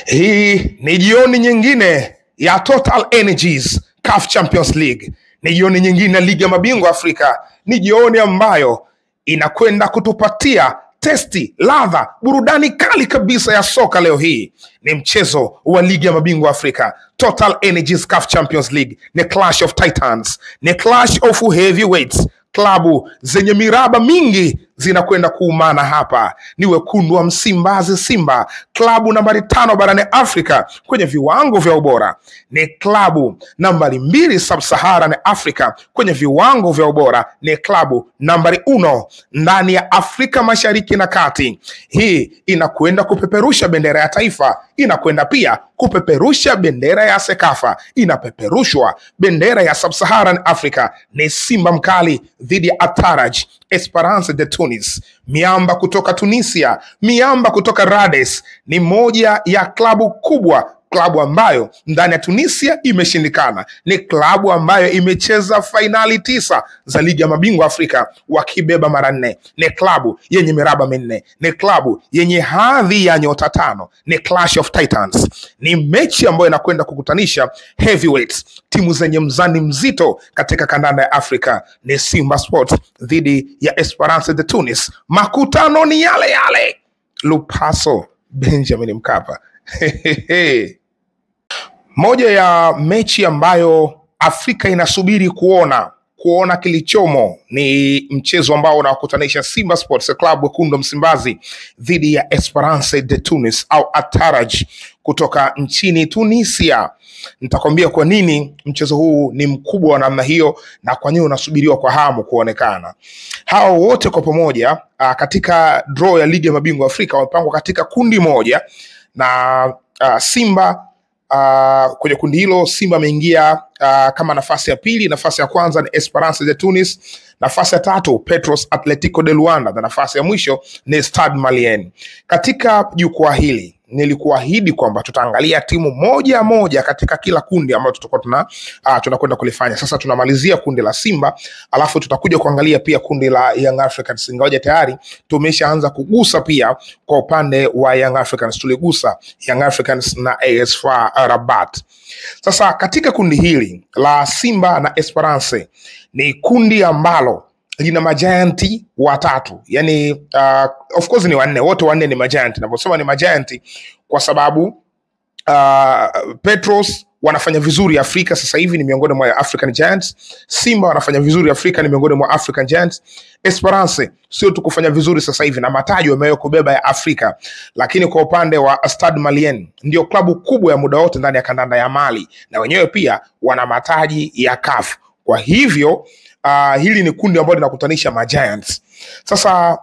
Hii ni jioni nyingine ya Total Energies CAF Champions League. Ni jioni nyingine ya ligi ya mabingwa Afrika. Ni jioni ambayo inakwenda kutupatia testi, ladha, burudani kali kabisa ya soka. Leo hii ni mchezo wa ligi ya mabingwa Afrika, Total Energies CAF Champions League. Ni clash of titans, ni clash of heavyweights. Klabu zenye miraba mingi zinakwenda kuumana hapa. Ni wekundu wa Msimbazi Simba, klabu nambari 5 barani Afrika kwenye viwango vya ubora. Ni klabu nambari 2 Sub-Saharan Africa kwenye viwango vya ubora. Ni klabu nambari 1 ndani ya Afrika Mashariki na Kati. Hii inakwenda kupeperusha bendera ya taifa, inakwenda pia kupeperusha bendera ya Sekafa, inapeperushwa bendera ya Sub-Saharan Africa. Ni Simba mkali dhidi ya Ataraj Esperance de Tunis, miamba kutoka Tunisia, miamba kutoka Rades. Ni moja ya klabu kubwa, klabu ambayo ndani ya Tunisia imeshindikana. Ni klabu ambayo imecheza fainali 9 za ligi ya mabingwa Afrika wakibeba mara 4. Ni klabu yenye miraba 4. Ni klabu yenye hadhi ya nyota 5. Ni clash of titans. Ni mechi ambayo inakwenda kukutanisha heavyweights, timu zenye mzani mzito katika kandanda ya Afrika. Ni Simba Sports dhidi ya Esperance de Tunis. Makutano ni yale yale, Lupaso Benjamin Mkapa. Moja ya mechi ambayo Afrika inasubiri kuona kilichomo ni mchezo ambao unawakutanisha Simba Sports Club wekundu Msimbazi dhidi ya Esperance de Tunis au Ataraj kutoka nchini Tunisia. Nitakwambia kwa nini mchezo huu ni mkubwa wa namna hiyo na kwa nini unasubiriwa kwa hamu kuonekana. Hao wote kwa pamoja katika draw ya ligi ya mabingwa Afrika wamepangwa katika kundi moja na Simba kwenye kundi hilo Simba ameingia kama nafasi ya pili. Nafasi ya kwanza ni Esperance de Tunis, nafasi ya 3 Petros Atletico de Luanda, na nafasi ya mwisho ni Stade Malien. Katika jukwaa hili nilikuahidi kwamba tutaangalia timu moja moja katika kila kundi ambayo tutakuwa tunakwenda kulifanya. Sasa tunamalizia kundi la Simba, alafu tutakuja kuangalia pia kundi la Young Africans. Ingawaje tayari tumeshaanza kugusa pia kwa upande wa Young Africans, tuligusa Young Africans na AS FAR Rabat. Sasa katika kundi hili la Simba na Esperance ni kundi ambalo lina majianti watatu. Yani of course ni wanne, wote wanne ni majianti. Naposema ni majianti kwa sababu Petros wanafanya vizuri Afrika sasa hivi, ni miongoni mwa African Giants. Simba wanafanya vizuri Afrika, ni miongoni mwa African Giants. Esperance sio tu kufanya vizuri sasa hivi na mataji wamewahi kubeba ya Afrika, lakini kwa upande wa Stade Malien ndio klabu kubwa ya muda wote ndani ya kandanda ya Mali, na wenyewe pia wana mataji ya CAF. Kwa hivyo hili ni kundi ambalo linakutanisha Giants. Sasa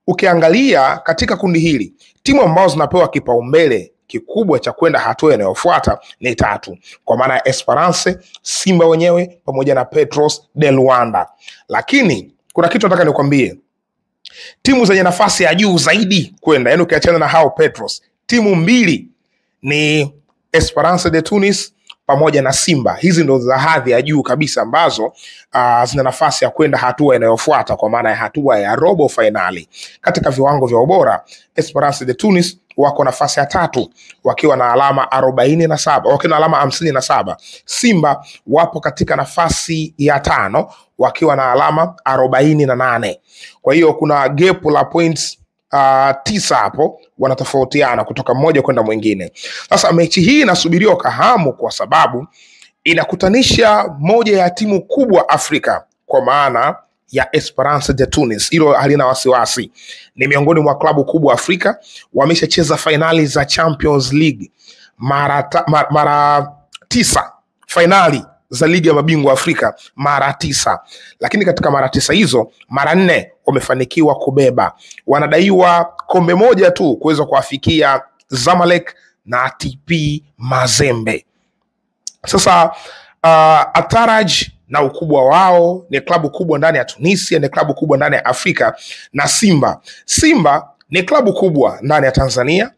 ukiangalia katika kundi hili timu ambazo zinapewa kipaumbele kikubwa cha kwenda hatua inayofuata ni 3, kwa maana ya Esperance, Simba wenyewe pamoja na Petros de Luanda. Lakini kuna kitu nataka nikwambie, timu zenye nafasi ya juu zaidi kwenda, yani ukiachana na hao Petros, timu 2 ni Esperance de Tunis pamoja na Simba. Hizi ndo za hadhi ya juu kabisa ambazo zina nafasi ya kwenda hatua inayofuata, kwa maana ya hatua ya robo finali. Katika viwango vya ubora, Esperance de Tunis wako nafasi ya 3 wakiwa na alama 47, wakiwa na alama 57. Simba wapo katika nafasi ya 5 wakiwa na alama 48. Kwa hiyo kuna gap la points 9 hapo, wanatofautiana kutoka mmoja kwenda mwingine. Sasa mechi hii inasubiriwa kwa hamu kwa sababu inakutanisha moja ya timu kubwa Afrika, kwa maana ya Esperance de Tunis. Hilo halina wasiwasi, ni miongoni mwa klabu kubwa Afrika. Wameshacheza fainali za Champions League mara 9, fainali za ligi ya mabingwa Afrika mara 9, lakini katika mara 9 hizo mara 4 wamefanikiwa kubeba. Wanadaiwa kombe moja tu kuweza kuafikia Zamalek na TP Mazembe. Sasa Ataraj na ukubwa wao, ni klabu kubwa ndani ya Tunisia, ni klabu kubwa ndani ya Afrika. Na Simba ni klabu kubwa ndani ya Tanzania.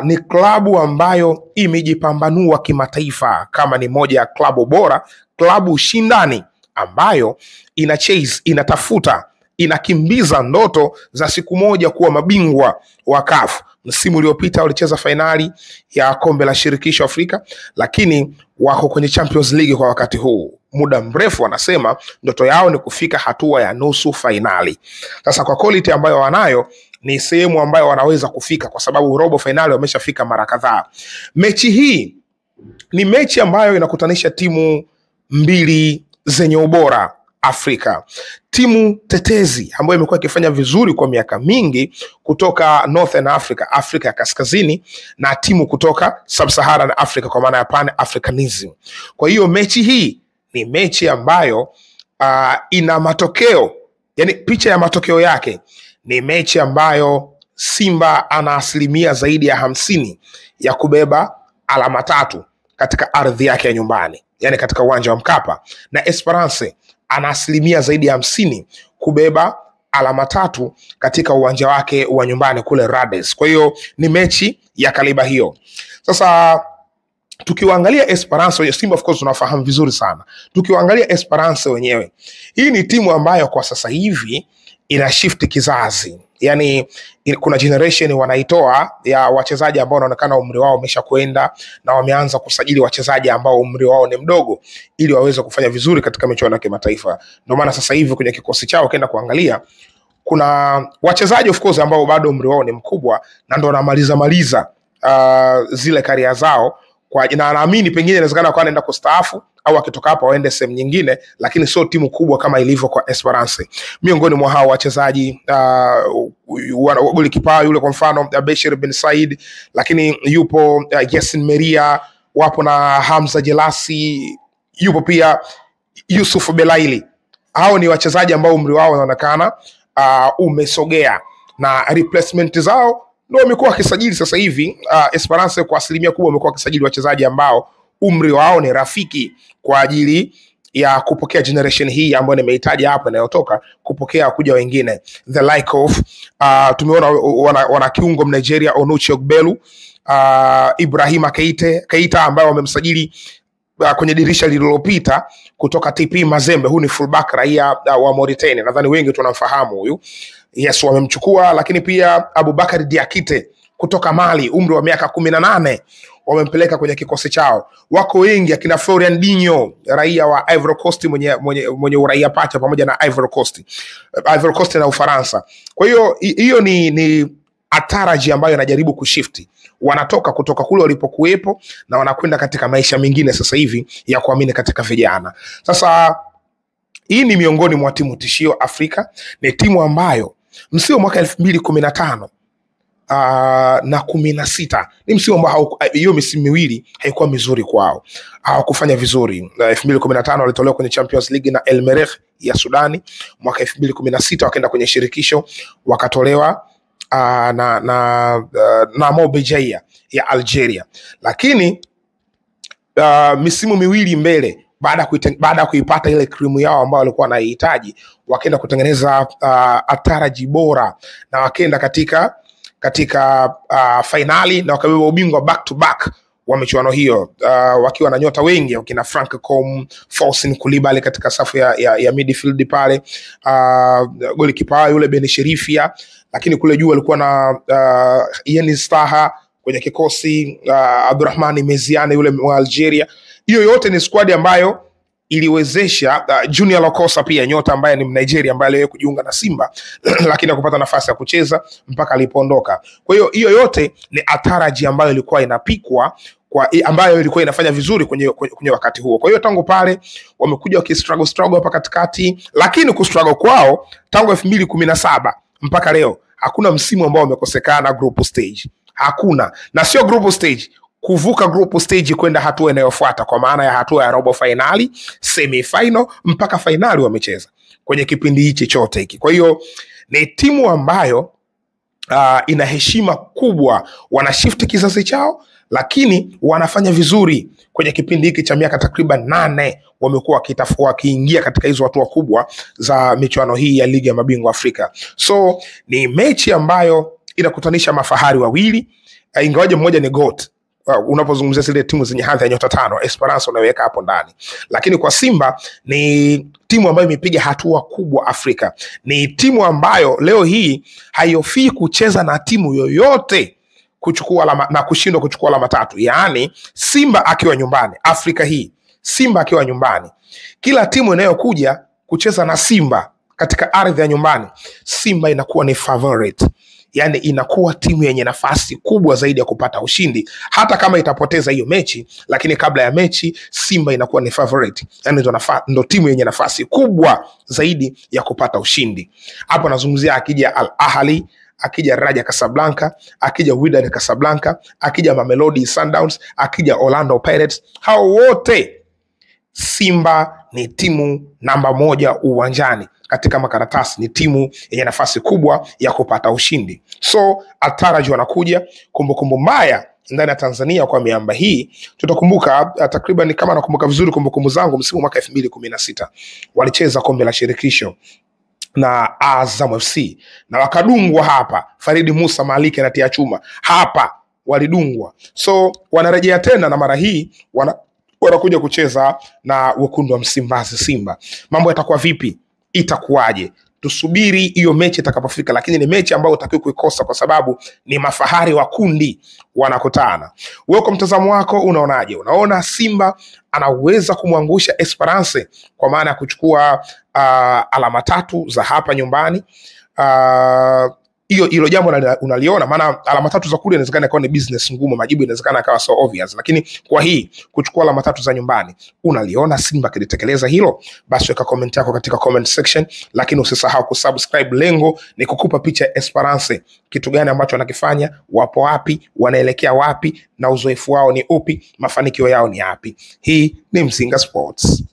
Ni klabu ambayo imejipambanua kimataifa kama ni moja ya klabu bora, klabu shindani ambayo inatafuta inakimbiza ndoto za siku moja kuwa mabingwa wa CAF. Msimu uliopita walicheza fainali ya kombe la shirikisho Afrika, lakini wako kwenye Champions League kwa wakati huu. Muda mrefu wanasema ndoto yao ni kufika hatua ya nusu fainali. Sasa kwa quality ambayo wanayo, ni sehemu ambayo wanaweza kufika, kwa sababu robo fainali wameshafika mara kadhaa. Mechi hii ni mechi ambayo inakutanisha timu mbili zenye ubora Afrika. Timu tetezi ambayo imekuwa ikifanya vizuri kwa miaka mingi kutoka Northern Africa, Afrika ya Kaskazini, na timu kutoka Sub-Saharan Africa kwa maana ya Pan-Africanism. Kwa hiyo mechi hii ni mechi ambayo ina matokeo, yani picha ya matokeo yake ni mechi ambayo Simba ana asilimia zaidi ya 50 ya kubeba alama 3 katika ardhi yake ya nyumbani, yani katika uwanja wa Mkapa, na Esperance ana asilimia zaidi ya 50 kubeba alama 3 katika uwanja wake wa nyumbani kule Rades. Kwa hiyo ni mechi ya kaliba hiyo. Sasa tukiwaangalia Esperance wenyewe, Simba of course tunafahamu vizuri sana. Tukiwaangalia Esperance wenyewe, hii ni timu ambayo kwa sasa hivi ina shift kizazi. Yani kuna generation wanaitoa ya wachezaji ambao wanaonekana umri wao umeshakwenda, na wameanza kusajili wachezaji ambao umri wao ni mdogo ili waweze kufanya vizuri katika michuano ya kimataifa. Ndio maana sasa hivi kwenye kikosi chao ukienda kuangalia, kuna wachezaji of course ambao bado umri wao ni mkubwa na ndio wanamaliza zile karia zao, kwa na naamini pengine inawezekana kwa anaenda kustaafu au akitoka hapa waende sehemu nyingine, lakini sio timu kubwa kama ilivyo kwa Esperance. Miongoni mwa hao wachezaji golikipa yule kwa mfano Bashir bin Said, lakini yupo Yasin Meria, wapo na Hamza Jelasi, yupo pia Yusuf Belaili. Hao ni wachezaji ambao umri wao unaonekana umesogea, na replacement zao ndio wamekuwa wakisajili sasa hivi. Esperance kwa asilimia kubwa wamekuwa wakisajili wachezaji ambao umri wao ni rafiki kwa ajili ya kupokea generation hii ambayo nimehitaja hapa inayotoka kupokea kuja wengine, the like of tumeona wana kiungo Nigeria Onuchi Ogbelu, Ibrahima Keita ambaye wamemsajili kwenye dirisha lililopita kutoka TP Mazembe. Huyu ni fullback raia wa Mauritania, nadhani wengi tunamfahamu huyu. Yes, wamemchukua. Lakini pia Abubakar Diakite kutoka Mali, umri wa miaka 18, wamempeleka kwenye kikosi chao. Wako wengi, akina Florian Dinho, raia wa Ivory Coast, mwenye uraia pacha pamoja na Ivory Coast na Ufaransa. Kwa hiyo hiyo ni ataraji ambayo inajaribu kushifti. Wanatoka kutoka kule walipokuwepo na wanakwenda katika maisha mengine sasa hivi ya kuamini katika vijana. Sasa hii ni miongoni mwa timu tishio Afrika. Ni timu ambayo msimu mwaka 2015 na 16 ni msimu ambao hiyo misimu miwili haikuwa mizuri kwao. Hawakufanya vizuri. 2015 walitolewa kwenye Champions League na El Merreikh ya Sudani. Mwaka 2016 wakaenda kwenye shirikisho wakatolewa na Mobejaia ya Algeria. Lakini misimu miwili mbele, baada ya kuipata ile krimu yao ambao walikuwa wanahitaji, wakaenda kutengeneza ataraji bora na wakaenda katika finali na wakabeba ubingwa back to back wa michuano hiyo, wakiwa na nyota wengi, wakina Frank Com, Fawcett Coulibaly katika safu ya midfield pale, golikipa yule Ben Sherifia, lakini kule juu alikuwa na Yenis Taha kwenye kikosi, Abdurrahmani Meziane yule wa Algeria. Hiyo yote ni squad ambayo iliwezesha Junior Lokosa pia, nyota ambaye ni Nigeria ambaye aliwahi kujiunga na Simba lakini hakupata nafasi ya kucheza mpaka alipoondoka. Kwa hiyo yote ni ataraji ambayo ilikuwa inapikwa ambayo ilikuwa inafanya vizuri kwenye wakati huo. Kwa hiyo tangu pale wamekuja wakistruggle hapa katikati, lakini kustruggle kwao tangu 2017 mpaka leo hakuna msimu ambao umekosekana group stage. Hakuna. Na sio group stage, kuvuka group stage kwenda hatua inayofuata, kwa maana ya hatua ya robo finali, semi final mpaka finali wamecheza kwenye kipindi hichi chote hiki. Kwa hiyo ni timu ambayo ina heshima kubwa, wana shift kizazi chao, lakini wanafanya vizuri kwenye kipindi hiki cha miaka takriban 8 wamekuwa wakiingia katika hizo hatua kubwa za michuano hii ya ligi ya mabingwa Afrika. So ni mechi ambayo inakutanisha mafahari wawili, ingawaje mmoja ni GOAT unapozungumzia zile timu zenye hadhi ya nyota 5, Esperance unaweka hapo ndani. Lakini kwa Simba ni timu ambayo imepiga hatua kubwa Afrika. Ni timu ambayo leo hii haihofii kucheza na timu yoyote kuchukua alama na kushindwa kuchukua alama 3. Yaani Simba akiwa nyumbani, Afrika hii, Simba akiwa nyumbani, kila timu inayokuja kucheza na Simba katika ardhi ya nyumbani, Simba inakuwa ni favorite. Yani inakuwa timu yenye nafasi kubwa zaidi ya kupata ushindi, hata kama itapoteza hiyo mechi, lakini kabla ya mechi Simba inakuwa ni favorite. Yani ndo timu yenye nafasi kubwa zaidi ya kupata ushindi. Hapo nazungumzia akija Al Ahly, akija Raja Casablanca, akija Wydad Casablanca, akija Mamelodi Sundowns, akija Orlando Pirates, hao wote Simba ni timu namba 1 uwanjani. Katika makaratasi ni timu yenye nafasi kubwa ya kupata ushindi. So Ataraji wanakuja, kumbukumbu mbaya ndani ya Tanzania kwa miamba hii. Tutakumbuka takriban, kama nakumbuka vizuri kumbukumbu zangu, msimu mwaka 2016 walicheza kombe la shirikisho na Azam FC na wakadungwa hapa. Faridi Musa Maliki anatia chuma hapa, walidungwa. So wanarejea tena na mara hii wanakuja kucheza na wekundu wa Msimbazi Simba. Mambo yatakuwa vipi? Itakuwaje? Tusubiri hiyo mechi itakapofika, lakini ni mechi ambayo utakiwa kuikosa kwa sababu ni mafahari wa kundi wanakutana. Wewe kwa mtazamo wako unaonaje? Unaona Simba anaweza kumwangusha Esperance kwa maana ya kuchukua alama 3 za hapa nyumbani? Hilo jambo unaliona? Maana alama 3 za kule inawezekana ikawa ni business ngumu, majibu inawezekana akawa so obvious, lakini kwa hii kuchukua alama 3 za nyumbani, unaliona Simba kilitekeleza hilo? Basi weka comment yako katika comment section, lakini usisahau kusubscribe. Lengo ni kukupa picha ya Esperance, kitu gani ambacho wanakifanya, wapo wapi, wanaelekea wapi, na uzoefu wao ni upi, mafanikio yao ni yapi. Hii ni Mzinga Sports.